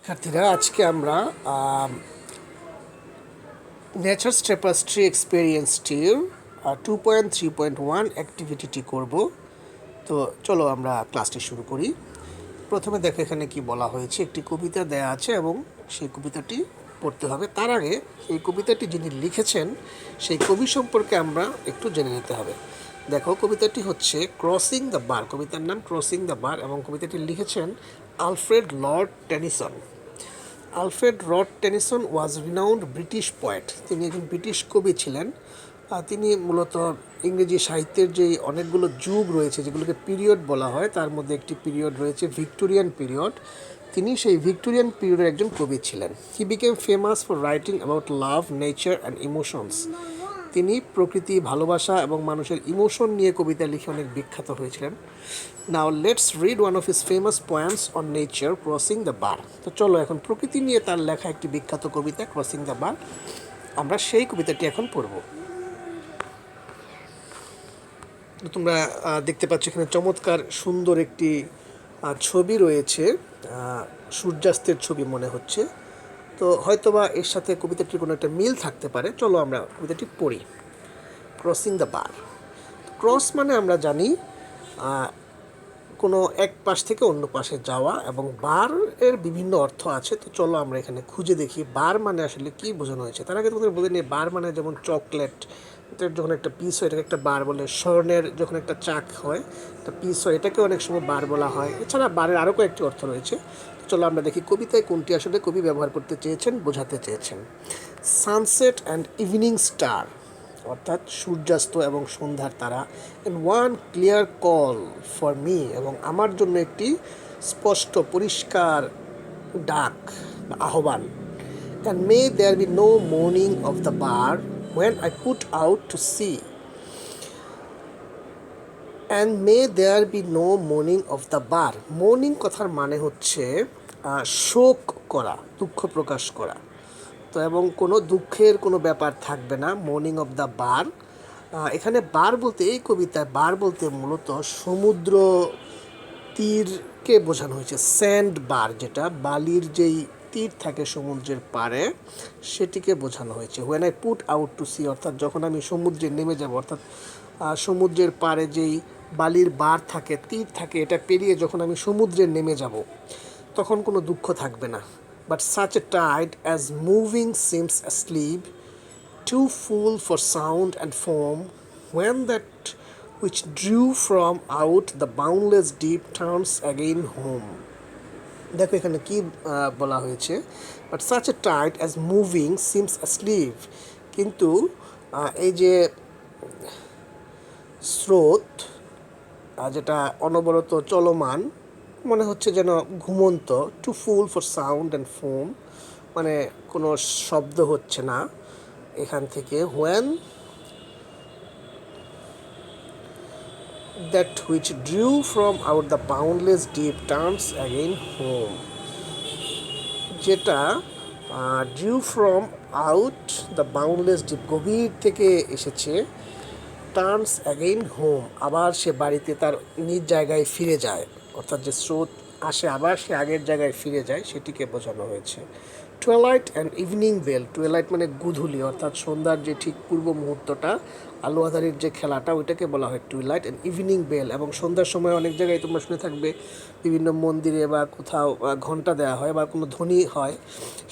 শিক্ষার্থীরা আজকে আমরা নেচার্স টেপাস্ট্রি এক্সপেরিয়েন্সটির 2.3.1 অ্যাক্টিভিটিটি করব। তো চলো আমরা ক্লাসটি শুরু করি। প্রথমে দেখো এখানে কি বলা হয়েছে, একটি কবিতা দেয়া আছে এবং সেই কবিতাটি পড়তে হবে। তার আগে এই কবিতাটি যিনি লিখেছেন সেই কবি সম্পর্কে আমরা একটু জেনে নিতে হবে। দেখো কবিতাটি হচ্ছে ক্রসিং দ্য বার, কবিতার নাম ক্রসিং দ্য বার এবং কবিতাটি লিখেছেন Alfred Lord Tennyson. Alfred Lord Tennyson was renowned British poet. তিনি একজন ব্রিটিশ কবি ছিলেন। তিনি মূলত ইংরেজি সাহিত্যের যে অনেকগুলো যুগ রয়েছে যেগুলোকে পিরিয়ড বলা হয়, তার মধ্যে একটি পিরিয়ড রয়েছে ভিক্টোরিয়ান পিরিয়ড। তিনি সেই ভিক্টোরিয়ান পিরিয়ডের একজন কবি ছিলেন। He became famous for writing about love, nature and emotions. তিনি প্রকৃতি, ভালোবাসা এবং মানুষের ইমোশন নিয়ে কবিতা লিখে অনেক বিখ্যাত হয়েছিলেন। Now let's read one of his famous poems on nature, crossing the bar. তো চলো এখন প্রকৃতি নিয়ে তার লেখা একটি বিখ্যাত কবিতা ক্রসিং দ্য বার, আমরা সেই কবিতাটি এখন পড়ব। তোমরা দেখতে পাচ্ছ এখানে চমৎকার সুন্দর একটি ছবি রয়েছে, সূর্যাস্তের ছবি মনে হচ্ছে। তো হয়তোবা এর সাথে কবিতাটির কোনো একটা মিল থাকতে পারে। চলো আমরা কবিতাটি পড়ি। Crossing the bar. ক্রস মানে আমরা জানি কোনো এক পাশ থেকে অন্য পাশে যাওয়া, এবং বার এর বিভিন্ন অর্থ আছে। তো চলো আমরা এখানে খুঁজে দেখি বার মানে আসলে কী বোঝানো হয়েছে। তার আগে তোমাদের বলে নিই, বার মানে যেমন চকলেট, এটার যখন একটা পিস হয় এটাকে একটা বার বলে। স্বর্ণের যখন একটা চাক হয়, একটা পিস হয়, এটাকে অনেক সময় বার বলা হয়। এছাড়া বারের আরও কয়েকটি অর্থ রয়েছে। চলো আমরা দেখি কবিতায় কোনটি আসলে কবি ব্যবহার করতে চেয়েছেন, বোঝাতে চেয়েছেন। সানসেট অ্যান্ড ইভিনিং স্টার, অর্থাৎ সূর্যাস্ত এবং সন্ধ্যার তারা। And one clear call for me, এবং আমার জন্য একটি স্পষ্ট পরিষ্কার ডাক বা আহ্বান। And may there be no মর্নিং of the bar when I put out to sea. And may there be no mourning of the bar. Mourning কথার মানে হচ্ছে শোক করা, দুঃখ প্রকাশ করা। তো এবং কোনো দুঃখের কোনো ব্যাপার থাকবে না, মর্নিং অফ দ্য বার। এখানে বার বলতে, এই কবিতায় বার বলতে মূলত সমুদ্র তীরকে বোঝানো হয়েছে। স্যান্ড বার, যেটা বালির যেই তীর থাকে সমুদ্রের পাড়ে, সেটিকে বোঝানো হয়েছে। When I put out to sea, অর্থাৎ যখন আমি সমুদ্রে নেমে যাব, অর্থাৎ সমুদ্রের পাড়ে যেই বালির বার থাকে, তীর থাকে, এটা পেরিয়ে যখন আমি সমুদ্রে নেমে যাব তখন কোনো দুঃখ থাকবে না। But such a tide as moving seems asleep, too full for sound and foam, when that which drew from out the boundless deep turns again home. দেখো এখানে কি বলা হয়েছে, but such a tide as moving seems asleep, কিন্তু এই যে স্রোত যেটা অনবরত চলমান, মনে হচ্ছে যেন ঘুমন্ত। Too full for sound and foam, মানে কোনো শব্দ হচ্ছে না এখান থেকে। When that which drew from out the boundless deep turns again home, যেটা drew from out the boundless deep, গভীর থেকে এসেছে, টার্নস অ্যাগেইন হোম, আবার সে বাড়িতে তার নিজ জায়গায় ফিরে যায়। অর্থাৎ যে স্রোত আসে আবার সে আগের জায়গায় ফিরে যায়, সেটিকে বোঝানো হয়েছে। টুয়েলাইট অ্যান্ড ইভিনিং বেল, টুয়েলাইট মানে গুধূলি, অর্থাৎ সন্ধ্যার যে ঠিক পূর্ব মুহূর্তটা, আলো আঁধারির যে খেলাটা, ওইটাকে বলা হয় টুয়েলাইট। অ্যান্ড ইভিনিং বেল, এবং সন্ধ্যার সময় অনেক জায়গায় তোমরা শুনে থাকবে বিভিন্ন মন্দিরে বা কোথাও ঘন্টা দেওয়া হয় বা কোনো ধ্বনি হয়,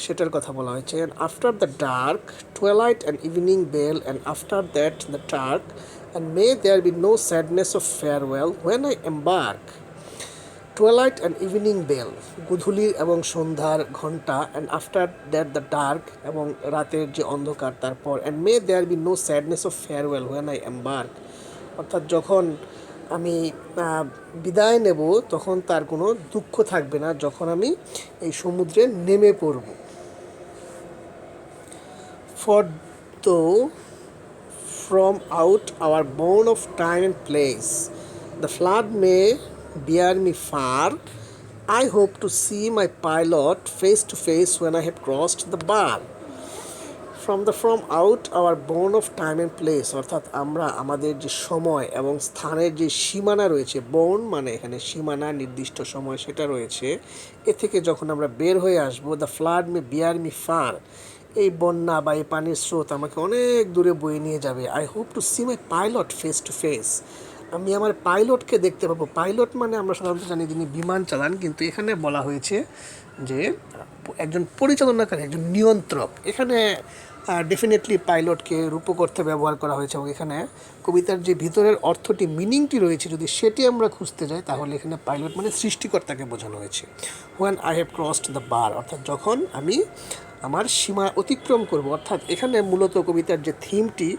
সেটার কথা বলা হয়েছে। And after the dark, twilight and evening bell, and after that the dark, and may there be no sadness of farewell when I embark. Twilight and evening bell, গুধূলি এবং সন্ধ্যার ঘণ্টা। And after that the dark, এবং রাতের যে অন্ধকার তারপর। And may there be no sadness of farewell when I embark, অর্থাৎ যখন আমি বিদায় নেব তখন তার কোনো দুঃখ থাকবে না, যখন আমি এই সমুদ্রে নেমে পড়ব। ফর দো from out our bourne of time and place, the flood may bear me far. I hope to see my pilot face to face when I have crossed the bar. From out our bourne of time and place, অর্থাৎ আমরা আমাদের যে সময় এবং স্থানের যে সীমানা রয়েছে, বোর্ন মানে এখানে সীমানা, নির্দিষ্ট সময় সেটা রয়েছে, এ থেকে যখন আমরা বের হয়ে আসবো, the flood may bear me far, এই বন্যা বা এই পানির স্রোত আমাকে অনেক দূরে বয়ে নিয়ে যাবে। I hope to see my pilot face to face, আমি আমার পাইলটকে দেখতে পাবো। পাইলট মানে আমরা সাধারণত জানি যিনি বিমান চালান, কিন্তু এখানে বলা হয়েছে যে একজন পরিচালনাকারী, একজন নিয়ন্ত্রক। এখানে ডেফিনেটলি পাইলটকে রূপক ব্যবহার করা হয়েছে, এবং এখানে কবিতার যে ভিতরের অর্থটি, মিনিংটি রয়েছে, যদি সেটি আমরা খুঁজতে যাই তাহলে এখানে পাইলট মানে সৃষ্টিকর্তাকে বোঝানো হয়েছে। When I have crossed the bar, অর্থাৎ যখন আমি আমার সীমা অতিক্রম করব। অর্থাৎ এখানে মূলত কবিতার যে থিমটি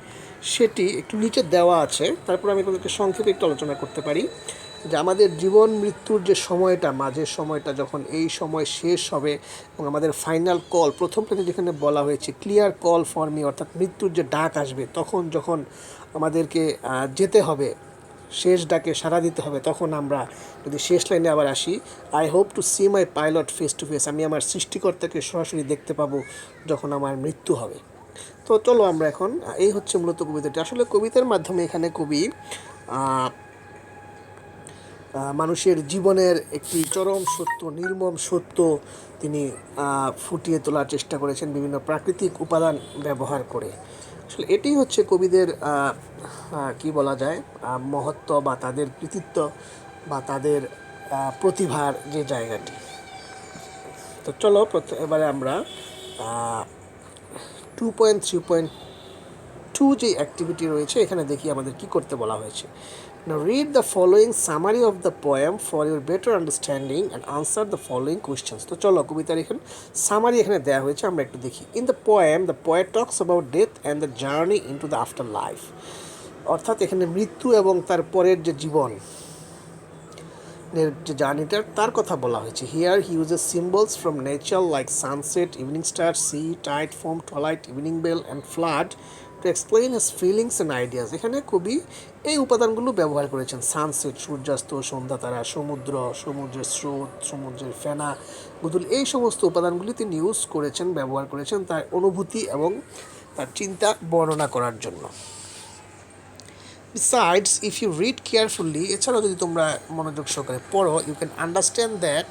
সেটি একটু নিচে দেওয়া আছে, তারপর আমি আপনাদেরকে সংক্ষেপে একটু আলোচনা করতে পারি যে আমাদের জীবন মৃত্যুর যে সময়টা, মাঝের সময়টা, যখন এই সময় শেষ হবে এবং আমাদের ফাইনাল কল, প্রথম থেকে যেখানে বলা হয়েছে ক্লিয়ার কল ফর মি, অর্থাৎ মৃত্যুর যে ডাক আসবে, তখন যখন আমাদেরকে যেতে হবে, শেষ ডাকে সাড়া দিতে হবে, তখন আমরা যদি শেষ লাইনে আবার আসি, I hope to see my pilot face to face, আমি আমার সৃষ্টিকর্তাকে সরাসরি দেখতে পাবো যখন আমার মৃত্যু হবে। তো চলো আমরা এখন, এই হচ্ছে মূলত কবিতাটি। আসলে কবিতার মাধ্যমে এখানে কবি মানুষের জীবনের একটি চরম সত্য, নির্মম সত্য তিনি ফুটিয়ে তোলার চেষ্টা করেছেন বিভিন্ন প্রাকৃতিক উপাদান ব্যবহার করে। আসলে এটি হচ্ছে কবিদের কি বলা যায়, মহত্ব বা তাদের কৃতিত্ব বা তাদের প্রতিভার যে জায়গাটি। তো চলো এবারে আমরা 2.3.2 যে অ্যাক্টিভিটি রয়েছে এখানে দেখি আমাদের কি করতে বলা হয়েছে। Now read the following summary of the poem for your better understanding and answer the following questions. তো চলো কবিতার এখানে সামারি এখানে দেওয়া হয়েছে, আমরা একটু দেখি। In the poem, the poet talks about death and the journey into the afterlife. অর্থাৎ এখানে মৃত্যু এবং তার পরের যে জীবন, যে জার্নিটার তার কথা বলা হয়েছে। Here he uses symbols from nature like sunset, evening star, sea, tide, foam, twilight, evening bell and flood to explain his feelings and ideas. এখানে কবি এই উপাদানগুলো ব্যবহার করেছেন। সানসেট সূর্যাস্ত, সন্ধ্যা তারা, সমুদ্র, সমুদ্রের স্রোত, সমুদ্রের ফেনা, গুদুল, এই সমস্ত উপাদানগুলি তিনি ইউজ করেছেন, ব্যবহার করেছেন তার অনুভূতি এবং তার চিন্তা বর্ণনা করার জন্য। Besides, if you read carefully, এছাড়াও যদি তোমরা মনোযোগ সহকারে পড়ো, you can understand that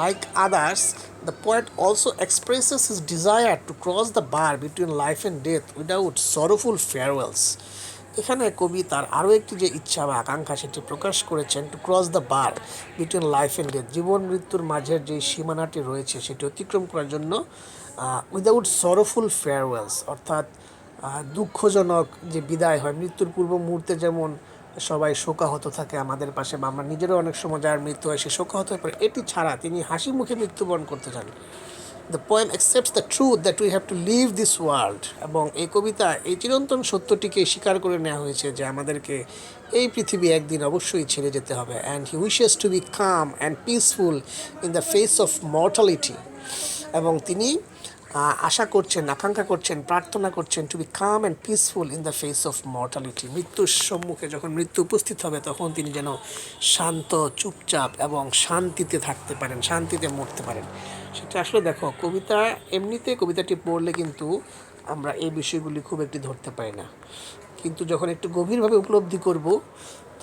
like others, the poet also expresses his desire to cross the bar between life and death without sorrowful farewells. এখানে কবি তার আরও একটি যে ইচ্ছা বা আকাঙ্ক্ষা সেটি প্রকাশ করেছেন, to cross the bar between life and death, জীবন মৃত্যুর মাঝের যে সীমানাটি রয়েছে সেটি অতিক্রম করার জন্য উইদাউট সরোফুল ফেয়ারওয়েলস, অর্থাৎ দুঃখজনক যে বিদায় হয় মৃত্যুর পূর্ব মুহূর্তে, যেমন সবাই শোকাহত থাকে আমাদের পাশে, বা আমরা নিজেরও অনেক সময় যার মৃত্যু হয় সে শোকাহত হয়ে পড়ে, এটি ছাড়া তিনি হাসি মুখে মৃত্যুবরণ করতে চান। The poem accepts the truth that we have to leave this world, এবং এই কবিতা এই চিরন্তন সত্যটিকে স্বীকার করে নেওয়া হয়েছে যে আমাদেরকে এই পৃথিবী একদিন অবশ্যই ছেড়ে যেতে হবে। And he wishes to be calm and peaceful in the face of mortality, এবং তিনি আশা করছেন, আকাঙ্ক্ষা করছেন, প্রার্থনা করছেন, to be calm and peaceful in the face of mortality, মৃত্যুর সম্মুখে যখন মৃত্যু উপস্থিত হবে তখন তিনি যেন শান্ত, চুপচাপ এবং শান্তিতে থাকতে পারেন, শান্তিতে মরতে পারেন। সেটা আসলে দেখো, কবিতা এমনিতে কবিতাটি পড়লে কিন্তু আমরা এই বিষয়গুলি খুব একটি ধরতে পারি না, কিন্তু যখন একটু গভীরভাবে উপলব্ধি করব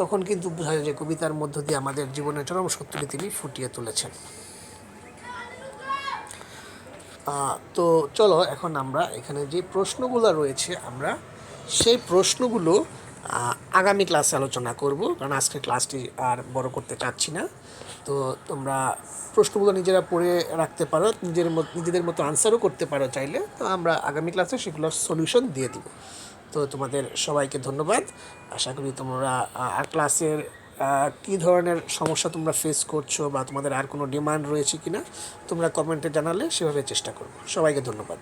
তখন কিন্তু বোঝা যায় যে কবিতার মধ্য দিয়ে আমাদের জীবনের চরম সত্যটি তিনি ফুটিয়ে তুলেছেন। তো চলো এখন আমরা এখানে যে প্রশ্নগুলো রয়েছে আমরা সেই প্রশ্নগুলো আগামী ক্লাসে আলোচনা করব, কারণ আজকে ক্লাসটি আর বড় করতে চাচ্ছি না। তো তোমরা প্রশ্নগুলো নিজেরা পড়ে রাখতে পারো, নিজেদের মতো আনসারও করতে পারো চাইলে। তো আমরা আগামী ক্লাসে সেগুলোর সলিউশন দিয়ে দিব। তো তোমাদের সবাইকে ধন্যবাদ। আশা করি তোমরা আর ক্লাসের কী ধরনের সমস্যা তোমরা ফেস করছো বা তোমাদের আর কোনো ডিমান্ড রয়েছে কি না তোমরা কমেন্টে জানালে সেভাবে চেষ্টা করব। সবাইকে ধন্যবাদ।